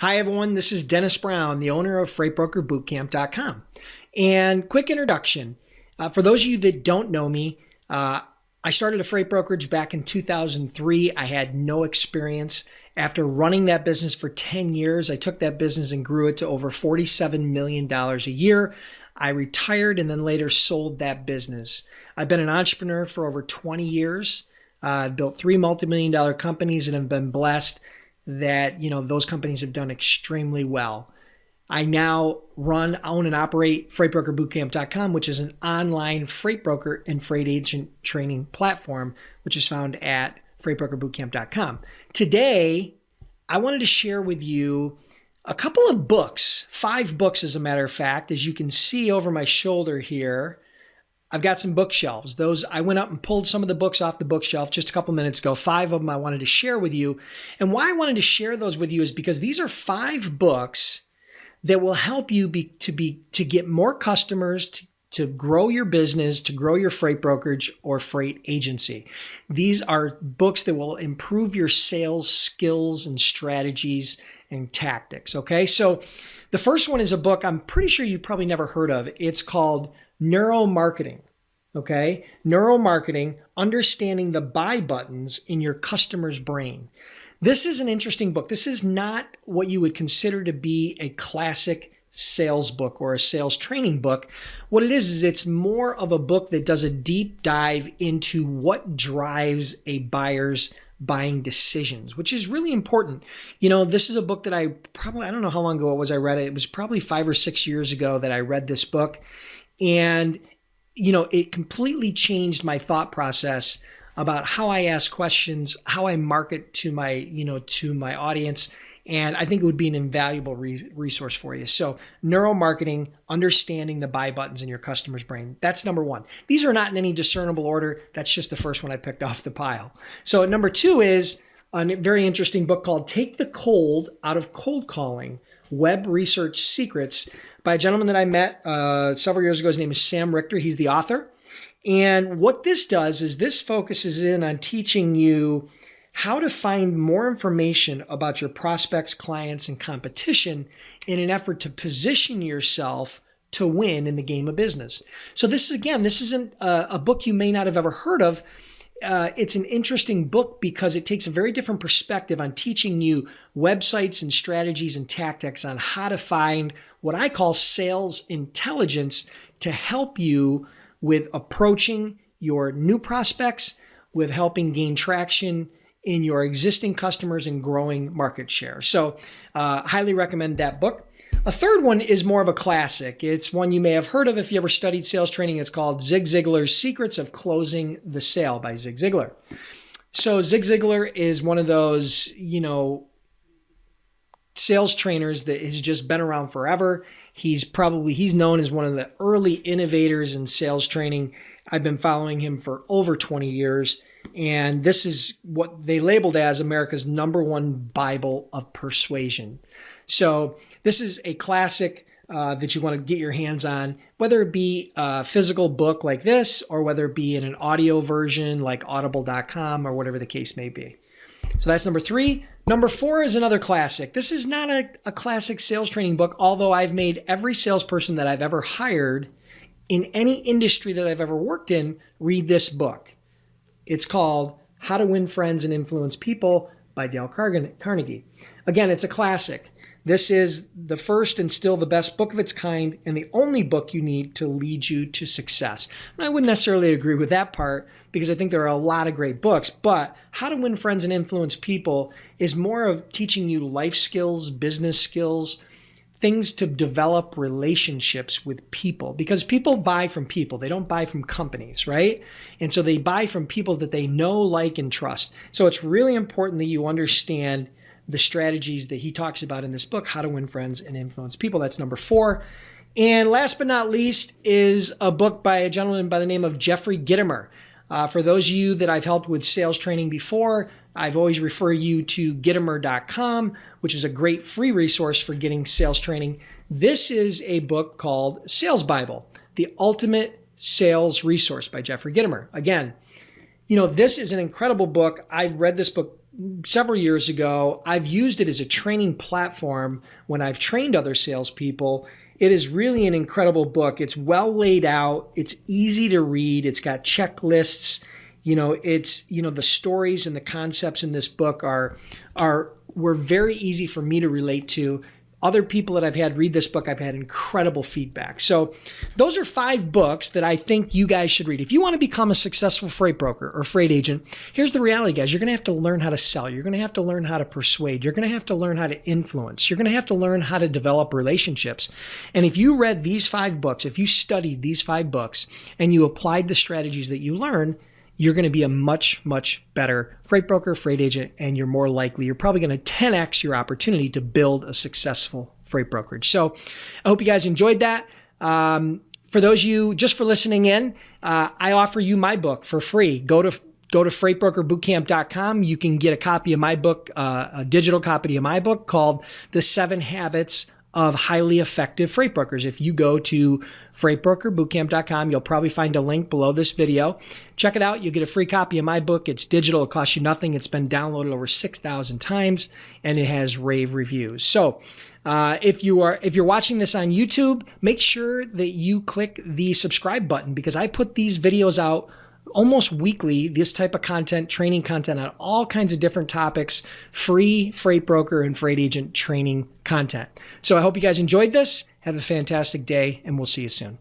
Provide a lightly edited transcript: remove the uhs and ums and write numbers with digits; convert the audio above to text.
Hi, everyone. This is Dennis Brown, the owner of FreightBrokerBootcamp.com. And quick introduction. For those of you that don't know me, I started a freight brokerage back in 2003. I had no experience. After running that business for 10 years, I took that business and grew it to over $47 million a year. I retired and then later sold that business. I've been an entrepreneur for over 20 years. I've built 3 multi-million-dollar companies and have been blessed that, those companies have done extremely well. I now own and operate FreightBrokerBootcamp.com, which is an online freight broker and freight agent training platform, which is found at FreightBrokerBootcamp.com. Today, I wanted to share with you a couple of books, 5 books as a matter of fact. As you can see over my shoulder here, I've got some bookshelves. I went up and pulled some of the books off the bookshelf just a couple minutes ago. 5 of them I wanted to share with you. And why I wanted to share those with you is because these are 5 books that will help you to get more customers, to grow your business, to grow your freight brokerage or freight agency. These are books that will improve your sales skills and strategies and tactics. Okay, so the first one is a book I'm pretty sure you probably never heard of. It's called Neuro Marketing. Okay, Neuro Marketing, Understanding the Buy Buttons in Your Customer's Brain. This is an interesting book. This is not what you would consider to be a classic sales book or a sales training book. What it is it's more of a book that does a deep dive into what drives a buyer's buying decisions, which is really important. This is a book that I don't know how long ago it was I read it. It was probably 5 or 6 years ago that I read this book. And, it completely changed my thought process about how I ask questions, how I market to my audience. And I think it would be an invaluable resource for you. So Neuro Marketing, Understanding the Buy Buttons in Your Customer's Brain. That's number 1. These are not in any discernible order. That's just the first one I picked off the pile. So number 2 is a very interesting book called Take the Cold Out of Cold Calling, Web Research Secrets, by a gentleman that I met several years ago. His name is Sam Richter. He's the author. And what this does is this focuses in on teaching you how to find more information about your prospects, clients, and competition in an effort to position yourself to win in the game of business. So this isn't a book you may not have ever heard of. It's an interesting book because it takes a very different perspective on teaching you websites and strategies and tactics on how to find what I call sales intelligence to help you with approaching your new prospects, with helping gain traction in your existing customers and growing market share. So highly recommend that book. A third one is more of a classic. It's one you may have heard of if you ever studied sales training. It's called Zig Ziglar's Secrets of Closing the Sale by Zig Ziglar. So Zig Ziglar is one of those, sales trainers that has just been around forever. He's known as one of the early innovators in sales training. I've been following him for over 20 years. And this is what they labeled as America's #1 Bible of persuasion. So this is a classic that you want to get your hands on, whether it be a physical book like this or whether it be in an audio version like audible.com or whatever the case may be. So that's number 3. Number 4 is another classic. This is not a classic sales training book, although I've made every salesperson that I've ever hired in any industry that I've ever worked in read this book. It's called How to Win Friends and Influence People by Dale Carnegie. Again, it's a classic. This is the first and still the best book of its kind and the only book you need to lead you to success. And I wouldn't necessarily agree with that part because I think there are a lot of great books, but How to Win Friends and Influence People is more of teaching you life skills, business skills, things to develop relationships with people, because people buy from people. They don't buy from companies, right? And so they buy from people that they know, like, and trust. So it's really important that you understand the strategies that he talks about in this book, How to Win Friends and Influence People. That's number 4. And last but not least is a book by a gentleman by the name of Jeffrey Gitomer. For those of you that I've helped with sales training before, I've always referred you to Gitomer.com, which is a great free resource for getting sales training. This is a book called Sales Bible, The Ultimate Sales Resource by Jeffrey Gitomer. Again, this is an incredible book. I've read this book several years ago. I've used it as a training platform when I've trained other salespeople. It is really an incredible book. It's well laid out. It's easy to read. It's got checklists. The stories and the concepts in this book were very easy for me to relate to. Other people that I've had read this book, I've had incredible feedback. So those are 5 books that I think you guys should read. If you want to become a successful freight broker or freight agent, here's the reality, guys. You're going to have to learn how to sell. You're going to have to learn how to persuade. You're going to have to learn how to influence. You're going to have to learn how to develop relationships. And if you read these 5 books, if you studied these 5 books and you applied the strategies that you learn, you're going to be a much, much better freight broker, freight agent, and you're probably going to 10x your opportunity to build a successful freight brokerage. So I hope you guys enjoyed that. For those of you, just for listening in, I offer you my book for free. Go to freightbrokerbootcamp.com. You can get a copy of my book, a digital copy of my book called The 7 Habits of Highly Effective Freight Brokers. If you go to freightbrokerbootcamp.com, you'll probably find a link below this video. Check it out. You'll get a free copy of my book. It's digital. It costs you nothing. It's been downloaded over 6,000 times, and it has rave reviews. So if you're watching this on YouTube, make sure that you click the subscribe button, because I put these videos out almost weekly, this type of content, training content on all kinds of different topics, free freight broker and freight agent training content. So I hope you guys enjoyed this. Have a fantastic day, and we'll see you soon.